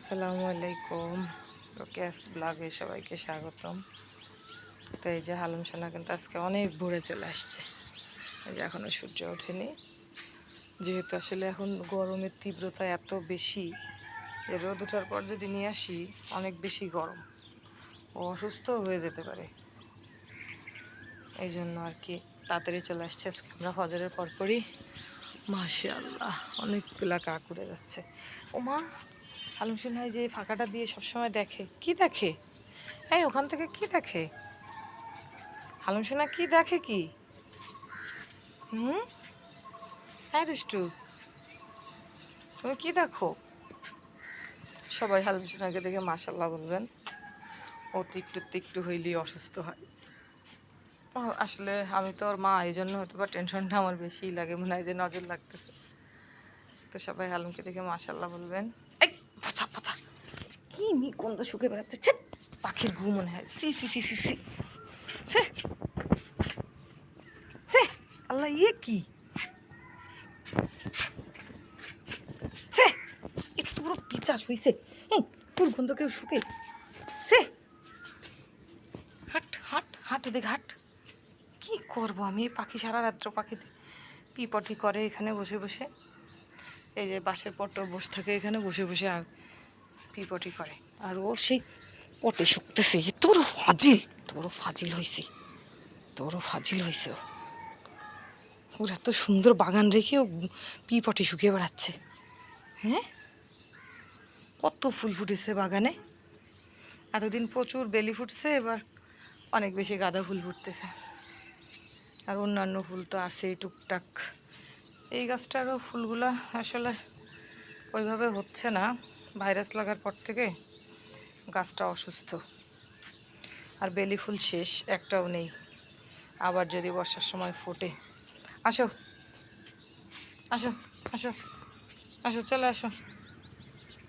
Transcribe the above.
আসসালামু আলাইকুম। রোকেয়াস ব্লগে সবাইকে স্বাগতম। তো এই যে হালুম সোনা কিন্তু আজকে অনেক ভোরে চলে আসছে। এই যে এখনও সূর্য ওঠেনি, যেহেতু আসলে এখন গরমের তীব্রতা এত বেশি যে রোদ ওঠার পর যদি নিয়ে আসি অনেক বেশি গরম, ও অসুস্থ হয়ে যেতে পারে। এই জন্য আর কি তাড়াতাড়ি চলে আসছে আজকে। আমরা ফজরের পরপরই মাশাআল্লাহ অনেকগুলা কাক উড়ে যাচ্ছে। ওমা, হালুম সোনা যে ফাঁকাটা দিয়ে সবসময় দেখে, কি দেখে? এই ওখান থেকে কি দেখে হালুম সোনা? কি দেখে কি? হ্যাঁ দুষ্টু, তুমি কি দেখো? সবাই হালুম সোনাকে দেখে মাশাআল্লাহ বলবেন। ও তো একটু একটু হইলেই অসুস্থ হয়। আসলে আমি তো ওর মা, এই জন্য হয়তো বা টেনশনটা আমার বেশিই লাগে, মনে হয় যে নজর লাগতেছে। তো সবাই হালুমকে দেখে মাশাআল্লাহ বলবেন। এই পচা পচা, কি গন্ধ শুকে বেড়াচ্ছে, ছে, পাখির গু মনে হয়। সি সি সি সি সি, ছে, আল্লাহ, ইয়ে কি? ছে, একটু পুরো পিচাস হইছে। তোর গন্ধ কেউ শুকে? সে হাট হাট হাট, এদিকে হাট। কি করবো আমি? এই পাখি সারা রাত্র পাখিতে পিপটি করে এখানে বসে বসে। এই যে বাঁশের পট্ট বসে থাকে এখানে বসে বসে পিপটি করে, আর ও সেই পটে শুকতেছে। তোরও ফাজিল, তোরও ফাজিল হয়েছে, তোরও ফাজিল হয়েছে। ওর এত সুন্দর বাগান রেখেও পিপটি শুকিয়ে বেড়াচ্ছে। হ্যাঁ, কত ফুল ফুটেছে বাগানে, এতদিন প্রচুর বেলি ফুটছে, এবার অনেক বেশি গাঁদা ফুল ফুটতেছে, আর অন্যান্য ফুল তো আছেই টুকটাক। এই গাছটারও ফুলগুলা আসলে ওইভাবে হচ্ছে না, ভাইরাস লাগার পর থেকে গাছটা অসুস্থ। আর বেলি ফুল শেষ, একটাও নেই। আবার যদি বর্ষার সময় ফোটে। আসো আসো আসো আসো, চলে আসো।